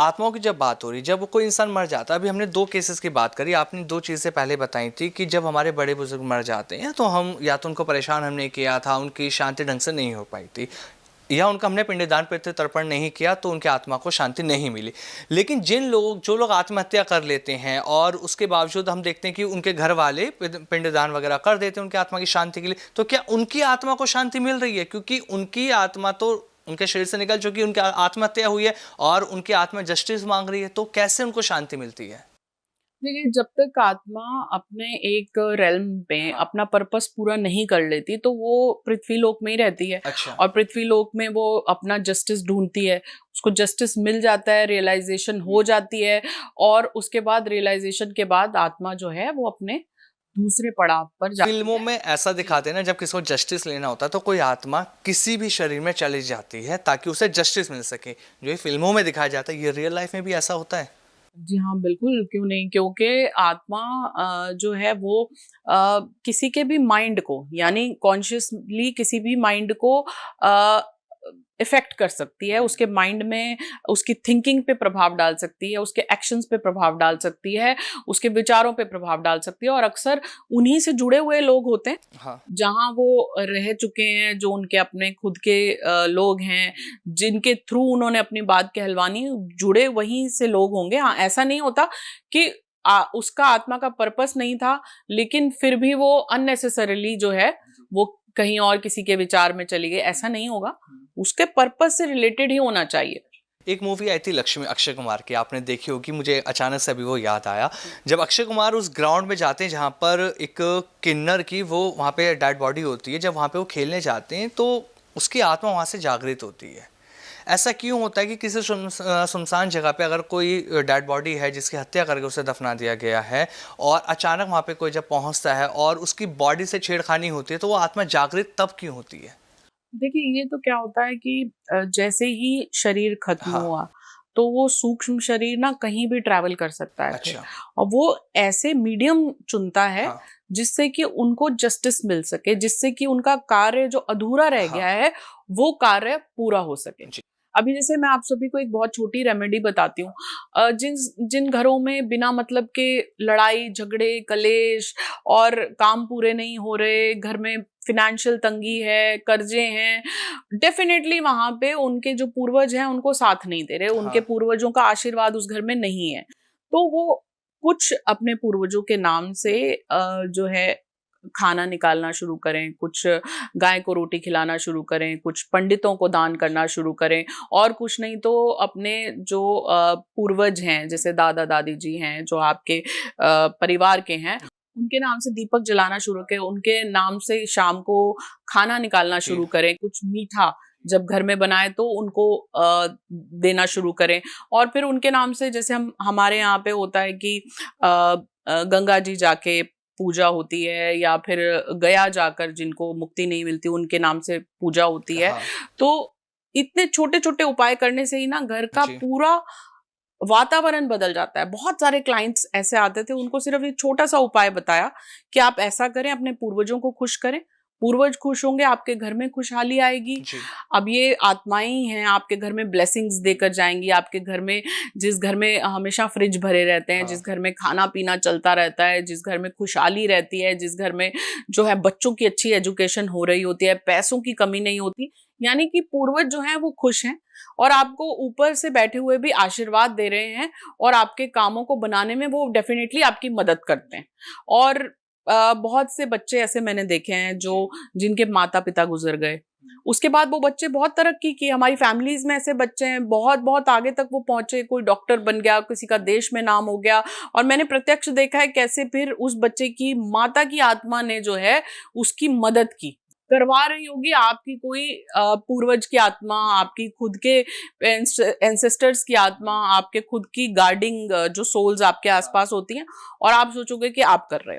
आत्माओं की जब बात हो रही, जब कोई इंसान मर जाता है, अभी हमने 2 केसेस की बात करी, आपने 2 चीज़ें पहले बताई थी कि जब हमारे बड़े बुजुर्ग मर जाते हैं तो हम या तो उनको परेशान हमने किया था, उनकी शांति ढंग से नहीं हो पाई थी, या उनका हमने पिंडदान पितृ तर्पण नहीं किया तो उनकी आत्मा को शांति नहीं मिली। लेकिन जो लोग आत्महत्या कर लेते हैं और उसके बावजूद हम देखते हैं कि उनके घर वाले पिंडदान वगैरह कर देते हैं उनकी आत्मा की शांति के लिए, तो क्या उनकी आत्मा को शांति मिल रही है? क्योंकि उनकी आत्मा तो उनके शरीर से निकल चुकी, उनकी आत्महत्या हुई है और उनकी आत्मा जस्टिस मांग रही है, तो कैसे उनको शांति मिलती है? देखिए, जब तक आत्मा अपने एक रेल्म में अपना पर्पस पूरा नहीं कर लेती तो वो पृथ्वी लोक में ही रहती है। अच्छा। और पृथ्वी लोक में वो अपना जस्टिस ढूंढती है, उसको जस्टिस मिल जाता है, रियलाइजेशन हो जाती है। और उसके बाद रियलाइजेशन के बाद आत्मा जो है वो अपने दूसरे पड़ाव पर जाती फिल्मों है। में ऐसा दिखाते हैं ना, जब किसी को जस्टिस लेना होता है तो कोई आत्मा किसी भी शरीर में चली जाती है ताकि उसे जस्टिस मिल सके। जो ये फिल्मों में दिखाया जाता है, ये रियल लाइफ में भी ऐसा होता है? जी हाँ, बिल्कुल, क्यों नहीं? क्योंकि आत्मा जो है वो किसी के भी माइंड को, यानी कॉन्शियसली किसी भी माइंड को अ, इफ़ेक्ट कर सकती है, उसके माइंड में उसकी थिंकिंग पे प्रभाव डाल सकती है, उसके एक्शंस पे प्रभाव डाल सकती है, उसके विचारों पे प्रभाव डाल सकती है। और अक्सर उन्हीं से जुड़े हुए लोग होते हैं, हाँ। जहाँ वो रह चुके हैं, जो उनके अपने खुद के लोग हैं, जिनके थ्रू उन्होंने अपनी बात कहलवानी, जुड़े वहीं से लोग होंगे। हाँ, ऐसा नहीं होता कि उसका आत्मा का पर्पस नहीं था, लेकिन फिर भी वो अननेसेसरीली जो है, वो कहीं और किसी के विचार में चली गई, ऐसा नहीं होगा। उसके पर्पस से रिलेटेड ही होना चाहिए। एक मूवी आई थी लक्ष्मी, अक्षय कुमार की, आपने देखी होगी, मुझे अचानक से अभी वो याद आया। जब अक्षय कुमार उस ग्राउंड में जाते हैं जहाँ पर एक किन्नर की वो वहाँ पे डेड बॉडी होती है, जब वहाँ पे वो खेलने जाते हैं तो उसकी आत्मा वहाँ से जागृत होती है। ऐसा क्यों होता है कि किसी सुनसान जगह पे अगर कोई डेड बॉडी है जिसकी हत्या करके उसे दफना दिया गया है और अचानक वहाँ पे कोई जब पहुँचता है और उसकी बॉडी से छेड़खानी होती है, तो वो आत्मा जागृत तब क्यों होती है? देखिए, ये तो क्या होता है कि जैसे ही शरीर खत्म हाँ। हुआ, तो वो सूक्ष्म शरीर ना कहीं भी ट्रैवल कर सकता है फिर। अच्छा। और वो ऐसे मीडियम चुनता है, हाँ। जिससे कि उनको जस्टिस मिल सके, जिससे कि उनका कार्य जो अधूरा रह हाँ। गया है, वो कार्य पूरा हो सके। जी। अभी जैसे मैं आप सभी को एक बहुत छोटी रेमेडी बताती हूँ। जिन जिन घरों में बिना मतलब के लड़ाई, झगड़े, कलेश और काम पूरे नहीं हो रहे, घर में फ़ाइनेंशियल तंगी है, कर्ज़े हैं, डेफ़िनेटली वहाँ पे उनके जो पूर्वज हैं, उनको साथ नहीं दे रहे, उनके हाँ। पूर्वजों का आशीर्वाद उस घर में नहीं है। तो वो कुछ अपने पूर्वजों के नाम से जो है खाना निकालना शुरू करें, कुछ गाय को रोटी खिलाना शुरू करें, कुछ पंडितों को दान करना शुरू करें। और कुछ नहीं तो अपने जो पूर्वज हैं, जैसे दादा-दादी जी हैं, जो आपके परिवार के हैं, उनके नाम से दीपक जलाना शुरू करें, उनके नाम से शाम को खाना निकालना जी। शुरू करें, कुछ मीठा जब घर में बनाएँ तो उनको देना शुरू करें। और फिर उनके नाम से, जैसे हमारे यहाँ पे होता है कि गंगा जी जाके पूजा होती है, या फिर गया जाकर जिनको मुक्ति नहीं मिलती उनके नाम से पूजा होती है। हाँ। तो इतने छोटे-छोटे उपाय करने से ही ना घर का जी। पूरा वातावरण बदल जाता है। बहुत सारे क्लाइंट्स ऐसे आते थे, उनको सिर्फ़ एक छोटा-सा उपाय बताया कि आप ऐसा करें, अपने पूर्वजों को खुश करें। पूर्वज खुश होंगे, आपके घर में खुशहाली आएगी। जी। अब ये आत्माएँ ही हैं, आपके घर में ब्लेसिंग्स देकर जाएँगी। आपके घर में, जिस घर में हमेशा फ्रिज भरे रहते हैं, हाँ। जिस घर में खाना-पीना चलता रहता है, जिस घर में खुशहाली रहती है, जिस घर में जो है बच्चों की अच्छी एजुकेशन हो रही होती है, पैसों की कमी नहीं होती, यानी कि पूर्वज जो हैं वो खुश हैं। और आपको ऊपर से बैठे हुए भी आशीर्वाद दे रहे हैं, और आपके कामों को बनाने में वो डेफ़िनेटली आपकी मदद करते हैं। और बहुत से बच्चे ऐसे मैंने देखे हैं जो जिनके माता-पिता गुज़र गए। उसके बाद वो बच्चे बहुत तरक्की की, हमारी फैमिलीज़ में ऐसे बच्चे हैं, बहुत-बहुत आगे तक वो पहुँचे, कोई डॉक्टर बन गया, किसी का देश में नाम हो गया। और मैंने प्रत्यक्ष देखा है कैसे फिर उस बच्चे की माता की आत्मा ने जो है उसकी मदद की। करवा रही होगी आपकी कोई पूर्वज की आत्मा, आपकी खुद के एंसेस्टर्स की आत्मा, आपके खुद की गार्डिंग जो सोल्स आपके आस-पास होती हैं, और आप सोचोगे कि आप कर रहे हो।